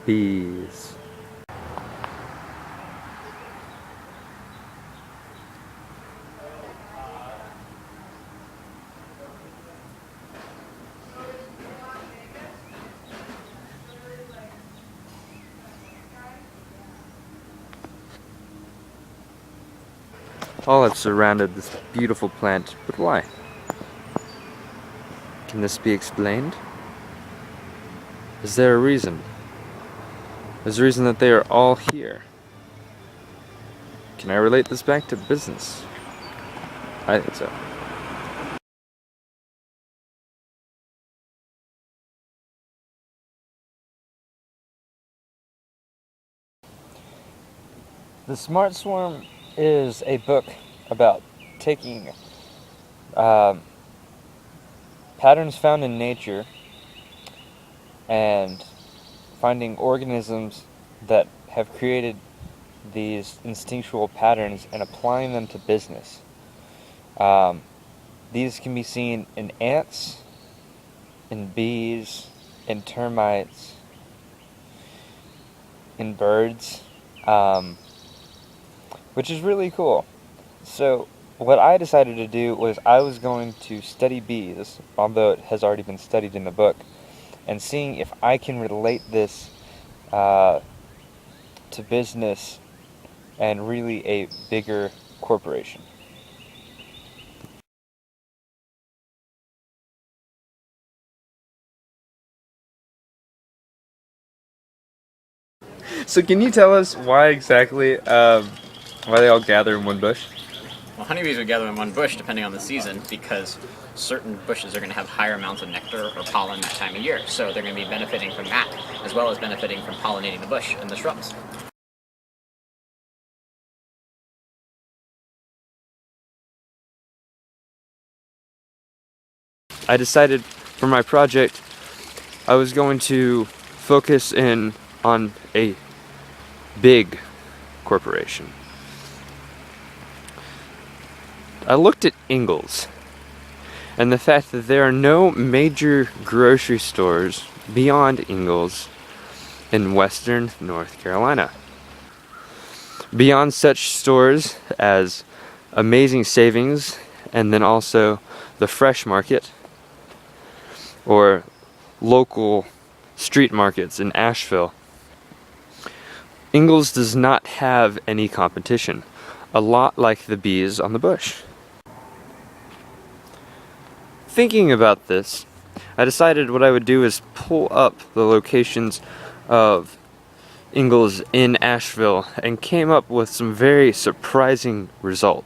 bees. Olives surrounded this beautiful plant, but why? Can this be explained? Is there a reason? There's a reason that they are all here. Can I relate this back to business? I think so. The Smart Swarm is a book about taking patterns found in nature and finding organisms that have created these instinctual patterns and applying them to business. These can be seen in ants, in bees, in termites, in birds, which is really cool. So what I decided to do was I was going to study bees, although it has already been studied in the book, and seeing if I can relate this to business and really a bigger corporation. So can you tell us why exactly, why they all gather in one bush? Well, honeybees would gather in one bush depending on the season because certain bushes are going to have higher amounts of nectar or pollen that time of year. So they're going to be benefiting from that as well as benefiting from pollinating the bush and the shrubs. I decided for my project I was going to focus in on a big corporation. I looked at Ingles and the fact that there are no major grocery stores beyond Ingles in western North Carolina. Beyond such stores as Amazing Savings and then also the Fresh Market or local street markets in Asheville, Ingles does not have any competition, a lot like the bees on the bush. Thinking about this, I decided what I would do is pull up the locations of Ingles in Asheville and came up with some very surprising results.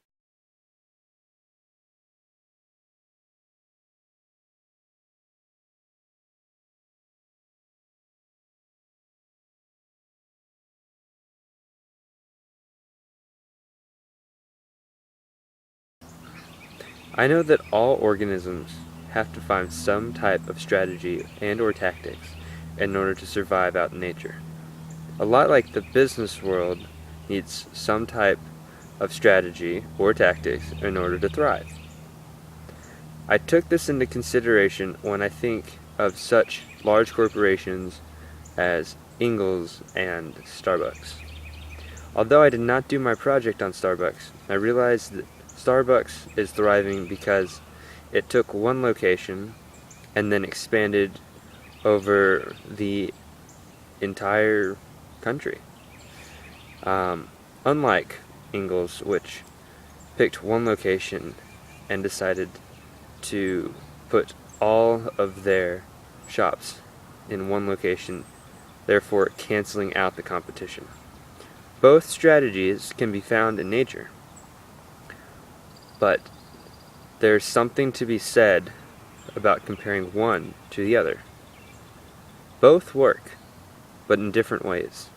I know that all organisms have to find some type of strategy and or tactics in order to survive out in nature. A lot like the business world needs some type of strategy or tactics in order to thrive. I took this into consideration when I think of such large corporations as Ingles and Starbucks. Although I did not do my project on Starbucks, I realized that Starbucks is thriving because it took one location and then expanded over the entire country. Unlike Ingles, which picked one location and decided to put all of their shops in one location, therefore canceling out the competition. Both strategies can be found in nature, but there's something to be said about comparing one to the other. Both work, but in different ways.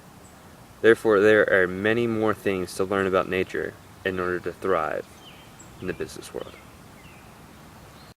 Therefore, there are many more things to learn about nature in order to thrive in the business world.